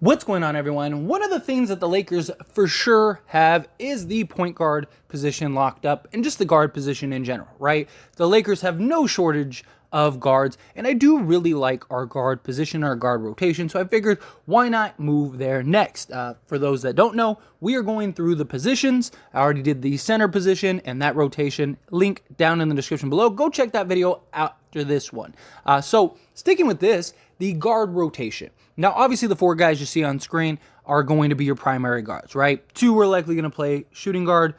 What's going on, everyone? One of the things that the Lakers for sure have is the point guard position locked up and just the guard position in general, right? The Lakers have no shortage of guards, and I do really like our guard position, our guard rotation, so I figured why not move there next? For those that don't know, we are going through the positions. I already did the center position and that rotation. Link down in the description below. Go check that video out after this one. So sticking with this, the guard rotation. Now, obviously, the four guys you see on screen are going to be your primary guards, right? Two are likely going to play shooting guard.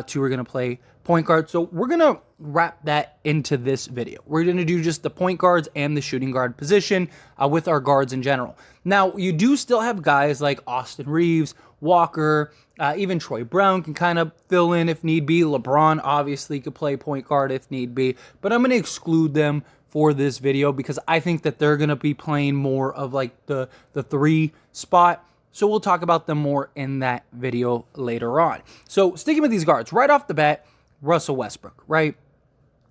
Two are going to play point guard. So we're going to wrap that into this video. We're going to do just the point guards and the shooting guard position with our guards in general. Now, you do still have guys like Austin Reeves, Walker, even Troy Brown can kind of fill in if need be. LeBron obviously could play point guard if need be, but I'm going to exclude them for this video because I think that they're going to be playing more of like the three spot. So we'll talk about them more in that video later on. So sticking with these guards, right off the bat, Russell Westbrook, right?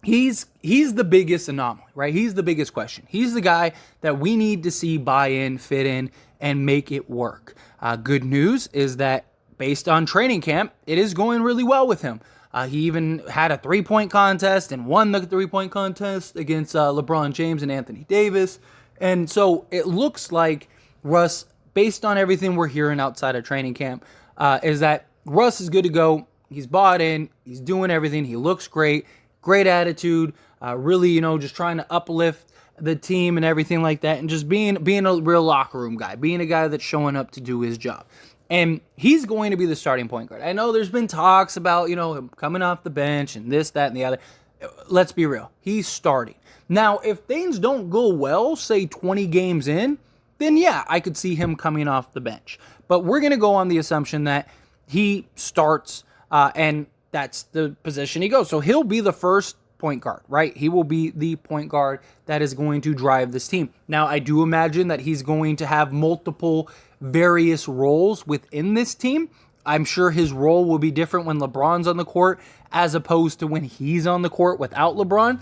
He's the biggest anomaly, right? He's the biggest question. He's the guy that we need to see buy in, fit in, and make it work. Good news is that based on training camp, it is going really well with him. He even had a three-point contest and won the three-point contest against LeBron James and Anthony Davis. And so it looks like Russ, based on everything we're hearing outside of training camp, is that Russ is good to go. He's bought in. He's doing everything. He looks great. Great attitude. Really, just trying to uplift the team and everything like that. And just being a real locker room guy. Being a guy that's showing up to do his job. And he's going to be the starting point guard. I know there's been talks about, him coming off the bench and this, that, and the other. Let's be real. He's starting. Now, if things don't go well, say 20 games in, then yeah, I could see him coming off the bench. But we're going to go on the assumption that he starts and that's the position he goes. So he'll be the first point guard, right? He will be the point guard that is going to drive this team. Now, I do imagine that he's going to have multiple various roles within this team. I'm sure his role will be different when LeBron's on the court as opposed to when he's on the court without LeBron.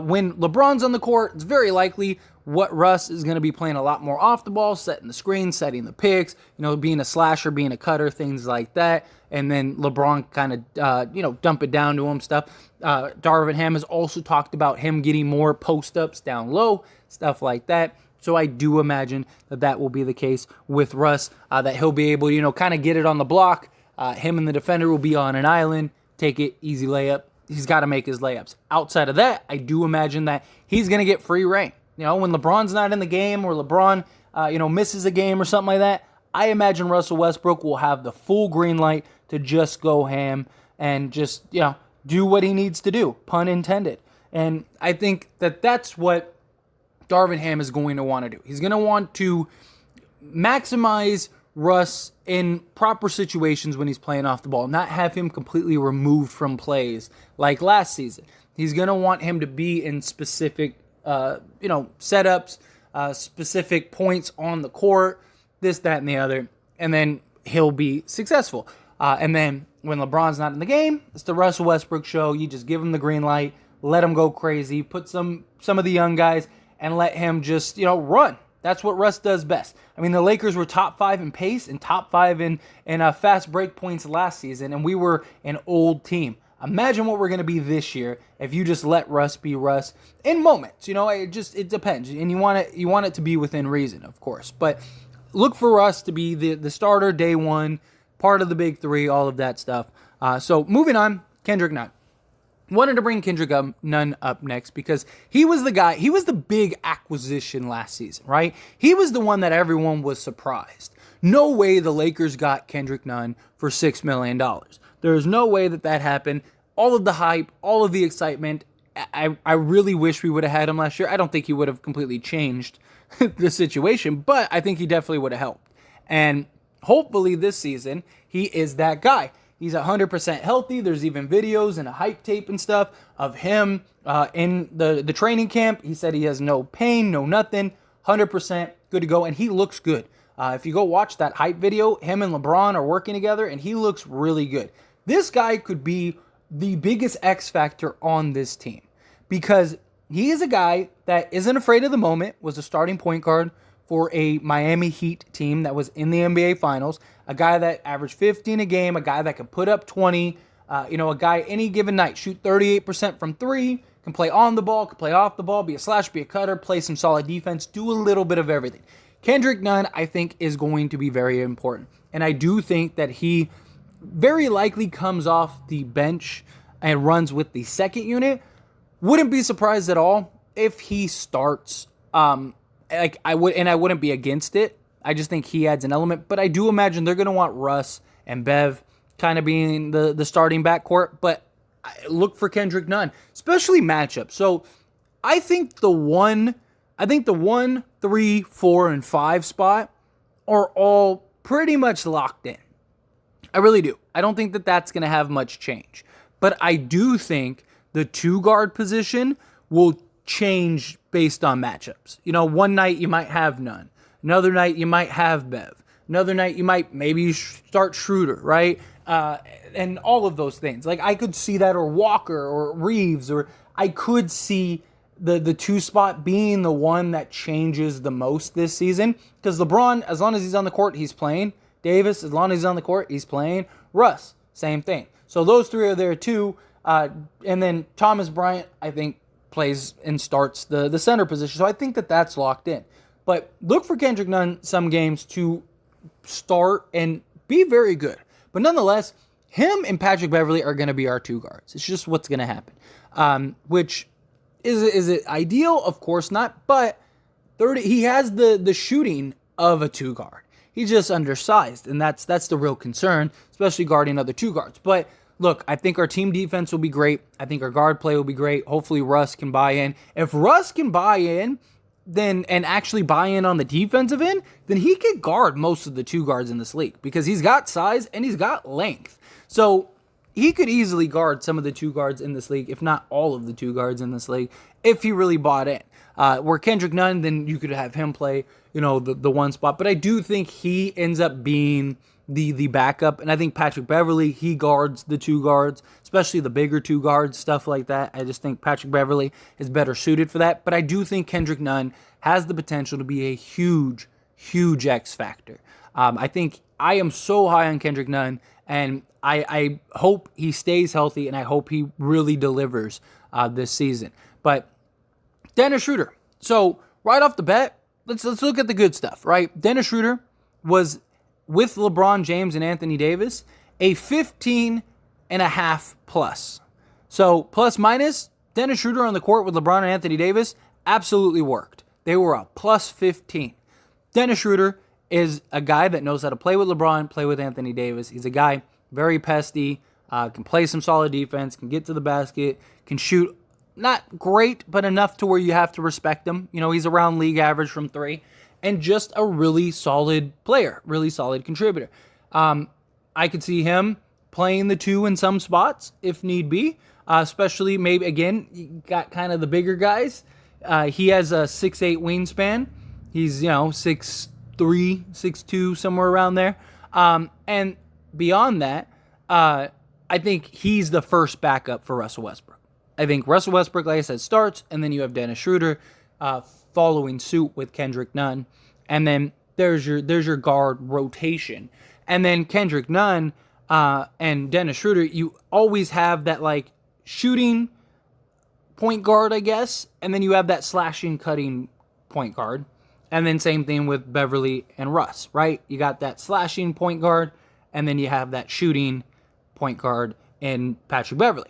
When LeBron's on the court, it's very likely what Russ is going to be playing a lot more off the ball, setting the screen, setting the picks, being a slasher, being a cutter, things like that. And then LeBron kind of, dump it down to him stuff. Darvin Ham has also talked about him getting more post-ups down low, stuff like that. So I do imagine that will be the case with Russ, that he'll be able to, kind of get it on the block. Him and the defender will be on an island, take it, easy layup. He's got to make his layups. Outside of that, I do imagine that he's going to get free reign. When LeBron's not in the game or LeBron, misses a game or something like that, I imagine Russell Westbrook will have the full green light to just go ham and just, do what he needs to do, pun intended. And I think that that's what Darvin Ham is going to want to do. He's going to want to maximize Russ in proper situations when he's playing off the ball, not have him completely removed from plays like last season. He's going to want him to be in specific, setups, specific points on the court, this, that, and the other, and then he'll be successful. And then when LeBron's not in the game, it's the Russell Westbrook show. You just give him the green light, let him go crazy, put some of the young guys, and let him just, run. That's what Russ does best. I mean, the Lakers were top 5 in pace and top 5 in fast break points last season, and we were an old team. Imagine what we're going to be this year if you just let Russ be Russ in moments. It depends, and you want it to be within reason, of course. But look for Russ to be the starter day one, part of the big three, all of that stuff. So moving on, Kendrick Nunn. Wanted to bring Kendrick Nunn up next because he was the guy, he was the big acquisition last season, right? He was the one that everyone was surprised. No way the Lakers got Kendrick Nunn for $6 million. There's no way that happened. All of the hype, all of the excitement, I really wish we would have had him last year. I don't think he would have completely changed the situation, but I think he definitely would have helped. And hopefully this season, he is that guy. He's 100% healthy. There's even videos and a hype tape and stuff of him in the training camp. He said he has no pain, no nothing, 100% good to go, and he looks good. If you go watch that hype video, him and LeBron are working together, and he looks really good. This guy could be the biggest X factor on this team because he is a guy that isn't afraid of the moment, was a starting point guard for a Miami Heat team that was in the NBA Finals, a guy that averaged 15 a game, a guy that could put up 20, a guy any given night, shoot 38% from three, can play on the ball, can play off the ball, be a slash, be a cutter, play some solid defense, do a little bit of everything. Kendrick Nunn, I think, is going to be very important. And I do think that he very likely comes off the bench and runs with the second unit. Wouldn't be surprised at all if he starts. I wouldn't be against it. I just think he adds an element. But I do imagine they're going to want Russ and Bev kind of being the starting backcourt. But look for Kendrick Nunn, especially matchups. So I think the 1, 3, 4, and 5 spot are all pretty much locked in. I really do. I don't think that that's going to have much change. But I do think the 2 guard position will change based on matchups. One night you might have Nunn. Another night you might have Bev. Another night you might maybe start Schroeder, right? And all of those things. Like I could see that, or Walker, or Reeves, or I could see the 2 spot being the one that changes the most this season. Because LeBron, as long as he's on the court, he's playing. Davis, as long as he's on the court, he's playing. Russ, same thing. So those 3 are there too. And then Thomas Bryant, I think, plays and starts the center position. So I think that that's locked in. But look for Kendrick Nunn some games to start and be very good. But nonetheless, him and Patrick Beverley are going to be our 2 guards. It's just what's going to happen. Which, is it ideal? Of course not. But he has the shooting of a 2 guard. He's just undersized, and that's the real concern, especially guarding other 2 guards. But look, I think our team defense will be great. I think our guard play will be great. Hopefully Russ can buy in. If Russ can buy in, and actually buy in on the defensive end, then he could guard most of the 2 guards in this league because he's got size and he's got length. So he could easily guard some of the 2 guards in this league, if not all of the 2 guards in this league, if he really bought in. Where Kendrick Nunn, then you could have him play, the 1 spot. But I do think he ends up being the backup. And I think Patrick Beverley, he guards the 2 guards, especially the bigger 2 guards, stuff like that. I just think Patrick Beverley is better suited for that. But I do think Kendrick Nunn has the potential to be a huge, huge X factor. I think I am so high on Kendrick Nunn, and I hope he stays healthy, and I hope he really delivers this season. But Dennis Schroeder. So right off the bat, let's look at the good stuff, right? Dennis Schroeder was, with LeBron James and Anthony Davis, a 15.5 plus. So plus minus, Dennis Schroeder on the court with LeBron and Anthony Davis absolutely worked. They were a plus 15. Dennis Schroeder is a guy that knows how to play with LeBron, play with Anthony Davis. He's a guy very pesty, can play some solid defense, can get to the basket, can shoot not great, but enough to where you have to respect him. He's around league average from 3. And just a really solid player, really solid contributor. I could see him playing the 2 in some spots if need be, especially maybe, again, you got kind of the bigger guys. He has a 6'8" wingspan. He's, 6'3", 6'2", somewhere around there. And beyond that, I think he's the first backup for Russell Westbrook. I think Russell Westbrook, like I said, starts, and then you have Dennis Schroeder following suit with Kendrick Nunn. And then there's your guard rotation. And then Kendrick Nunn and Dennis Schroeder, you always have that like shooting point guard, I guess. And then you have that slashing, cutting point guard. And then same thing with Beverly and Russ, right? You got that slashing point guard, and then you have that shooting point guard in Patrick Beverley.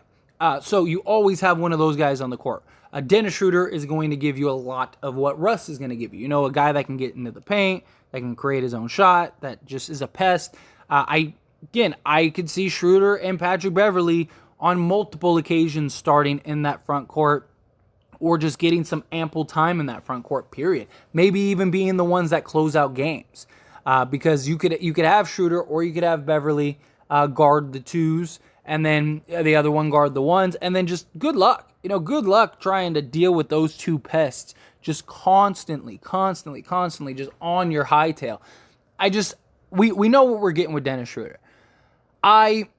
So you always have one of those guys on the court. Dennis Schroeder is going to give you a lot of what Russ is going to give you. A guy that can get into the paint, that can create his own shot, that just is a pest. I could see Schroeder and Patrick Beverley on multiple occasions starting in that front court, or just getting some ample time in that front court, period. Maybe even being the ones that close out games. Because you could have Schroeder or you could have Beverly guard the 2s, and then the other one guard the 1s, and then just good luck. Good luck trying to deal with those 2 pests just constantly, just on your hightail. We know what we're getting with Dennis Schroeder. I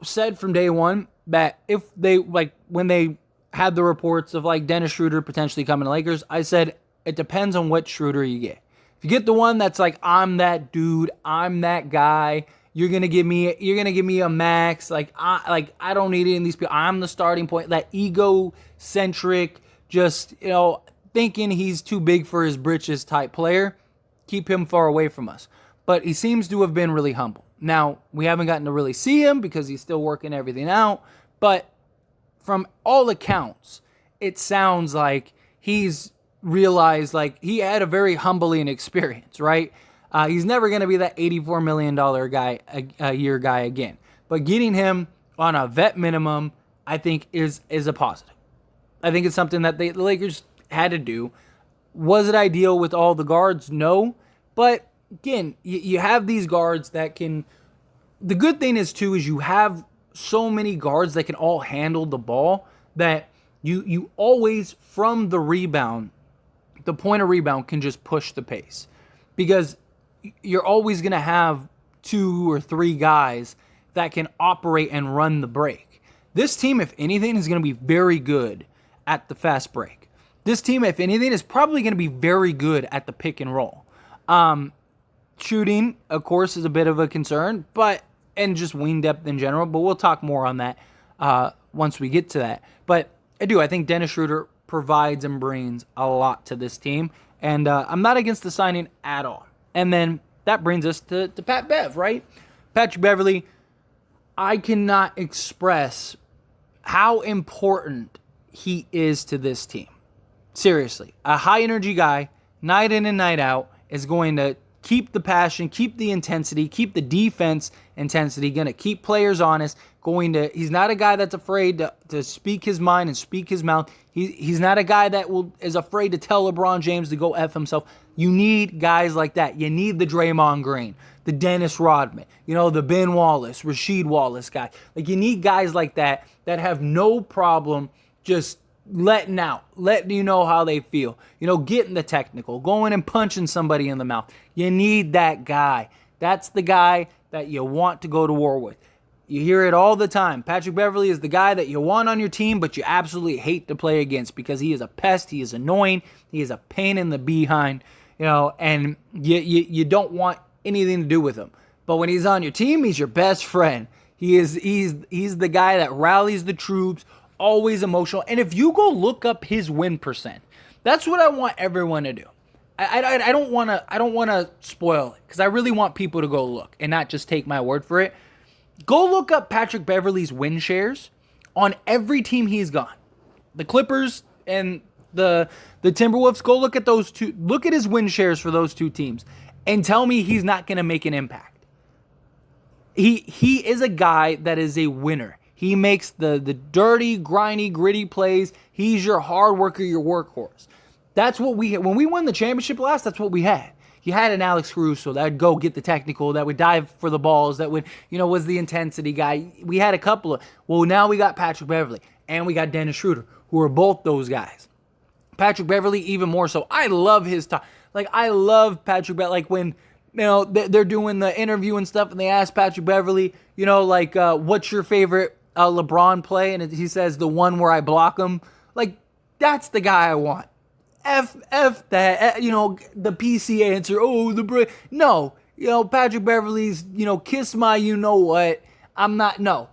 said from day one that if they, when they had the reports of Dennis Schroeder potentially coming to Lakers, I said it depends on what Schroeder you get. If you get the one that's like, I'm that dude, I'm that guy, you're gonna give me a max. Like I don't need any of these people. I'm the starting point. That egocentric, just thinking he's too big for his britches type player. Keep him far away from us. But he seems to have been really humble. Now, we haven't gotten to really see him because he's still working everything out. But from all accounts, it sounds like he's realized like he had a very humbling experience, right? He's never going to be that $84 million guy a year guy again. But getting him on a vet minimum, I think, is a positive. I think it's something that the Lakers had to do. Was it ideal with all the guards? No. But again, you have these guards that can... The good thing is, too, is you have so many guards that can all handle the ball that you always, from the rebound, the point of rebound can just push the pace. Because you're always going to have 2 or 3 guys that can operate and run the break. This team, if anything, is going to be very good at the fast break. This team, if anything, is probably going to be very good at the pick and roll. Shooting, of course, is a bit of a concern, and just wing depth in general, but we'll talk more on that once we get to that. But I think Dennis Schroeder provides and brings a lot to this team, and I'm not against the signing at all. And then that brings us to Pat Bev, right? Patrick Beverley, I cannot express how important he is to this team. Seriously, a high-energy guy, night in and night out, is going to keep the passion, keep the intensity, keep the defense intensity, going to keep players honest, he's not a guy that's afraid to speak his mind and speak his mouth. He's not a guy that is afraid to tell LeBron James to go F himself. You need guys like that. You need the Draymond Green, the Dennis Rodman, the Ben Wallace, Rasheed Wallace guy. Like, you need guys like that have no problem just letting you know how they feel. Getting the technical, going and punching somebody in the mouth. You need that guy. That's the guy that you want to go to war with. You hear it all the time. Patrick Beverley is the guy that you want on your team, but you absolutely hate to play against because he is a pest, he is annoying, he is a pain in the behind, and you don't want anything to do with him. But when he's on your team, he's your best friend. He's the guy that rallies the troops, always emotional. And if you go look up his win percent, that's what I want everyone to do. I don't want to spoil it because I really want people to go look and not just take my word for it. Go look up Patrick Beverley's win shares on every team he's gone. The Clippers and the Timberwolves, go look at those two. Look at his win shares for those two teams and tell me he's not going to make an impact. He is a guy that is a winner. He makes the dirty, grindy, gritty plays. He's your hard worker, your workhorse. That's what we had. When we won the championship last, that's what we had. You had an Alex Caruso that would go get the technical, that would dive for the balls, that would, was the intensity guy. We had a couple of, now we got Patrick Beverley and we got Dennis Schroeder, who are both those guys. Patrick Beverley even more so. I love his talk. Like, I love Patrick Beverley. Like, when, they're doing the interview and stuff and they ask Patrick Beverley, what's your favorite LeBron play? And he says, the one where I block him. Like, that's the guy I want. F that, the PC answer, no, Patrick Beverley's, kiss my you-know-what, I'm not, no.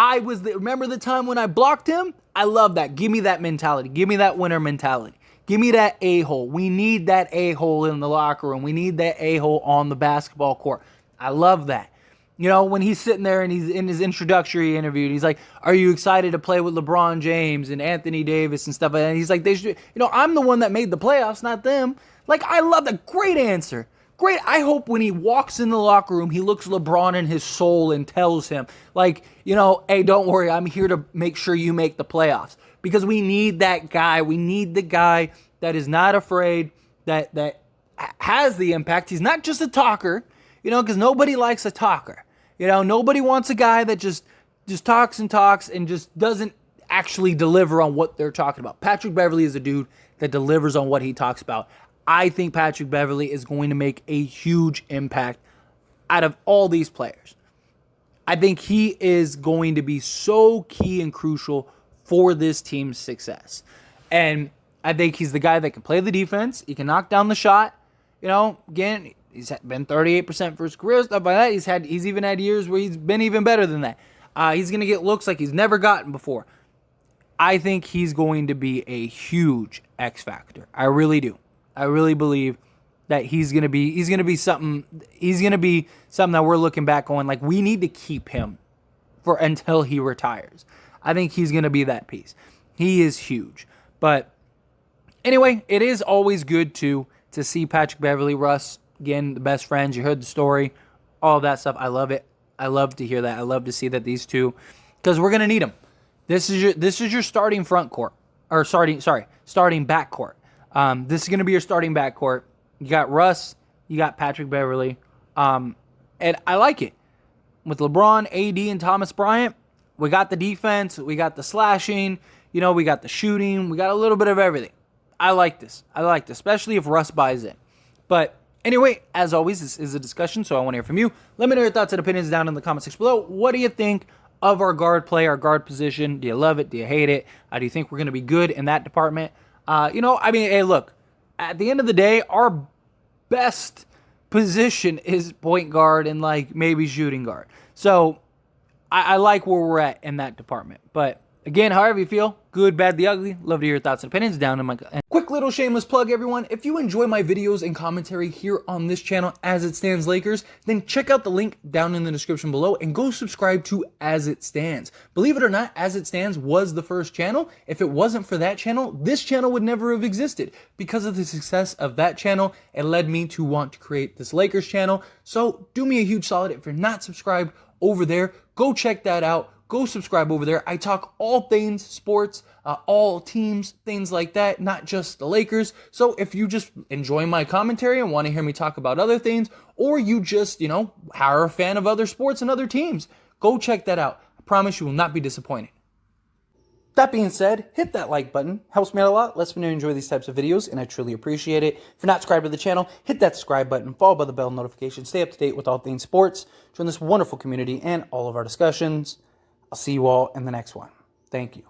Remember the time when I blocked him? I love that. Give me that mentality. Give me that winner mentality. Give me that a-hole. We need that a-hole in the locker room. We need that a-hole on the basketball court. I love that. When he's sitting there and he's in his introductory interview, and he's like, are you excited to play with LeBron James and Anthony Davis and stuff? And he's like, they should, I'm the one that made the playoffs, not them. Like, I love that. Great answer. Great. I hope when he walks in the locker room, he looks LeBron in his soul and tells him, like, hey, don't worry. I'm here to make sure you make the playoffs. Because we need that guy. We need the guy that is not afraid, that has the impact. He's not just a talker, because nobody likes a talker. Nobody wants a guy that just talks and just doesn't actually deliver on what they're talking about. Patrick Beverley is a dude that delivers on what he talks about. I think Patrick Beverley is going to make a huge impact out of all these players. I think he is going to be so key and crucial for this team's success. And I think he's the guy that can play the defense. He can knock down the shot. Again, he's been 38% for his career, stuff like that. He's even had years where he's been even better than that. He's going to get looks like he's never gotten before. I think he's going to be a huge X factor. I really do. I really believe that he's going to be something that we're looking back on, like, we need to keep him for until he retires. I think he's going to be that piece. He is huge. But anyway, it is always good to see Patrick Beverley, Russ, again, the best friends. You heard the story, all of that stuff. I love it. I love to hear that. I love to see that these two, because we're going to need them. This is your starting front court, or starting backcourt. This is going to be your starting backcourt. You got Russ, you got Patrick Beverley, and I like it. With LeBron, AD, and Thomas Bryant, we got the defense, we got the slashing, we got the shooting, we got a little bit of everything. I like this, especially if Russ buys in. But anyway, as always, this is a discussion, so I want to hear from you. Let me know your thoughts and opinions down in the comment section below. What do you think of our guard play, our guard position? Do you love it? Do you hate it? Do you think we're going to be good in that department? Hey, look, at the end of the day, our best position is point guard and maybe shooting guard. So I like where we're at in that department. But again, however you feel, good, bad, the ugly, love to hear your thoughts and opinions down in my... Quick little shameless plug, everyone. If you enjoy my videos and commentary here on this channel, As It Stands Lakers, then check out the link down in the description below and go subscribe to As It Stands. Believe it or not, As It Stands was the first channel. If it wasn't for that channel, this channel would never have existed. Because of the success of that channel, it led me to want to create this Lakers channel. So do me a huge solid. If you're not subscribed over there, go check that out. Go subscribe over there. I talk all things sports, all teams, things like that, not just the Lakers. So if you just enjoy my commentary and want to hear me talk about other things, or you just, are a fan of other sports and other teams, go check that out. I promise you will not be disappointed. That being said, hit that like button. Helps me out a lot. Lets me know you enjoy these types of videos, and I truly appreciate it. If you're not subscribed to the channel, hit that subscribe button, followed by the bell notification. Stay up to date with all things sports. Join this wonderful community and all of our discussions. I'll see you all in the next one. Thank you.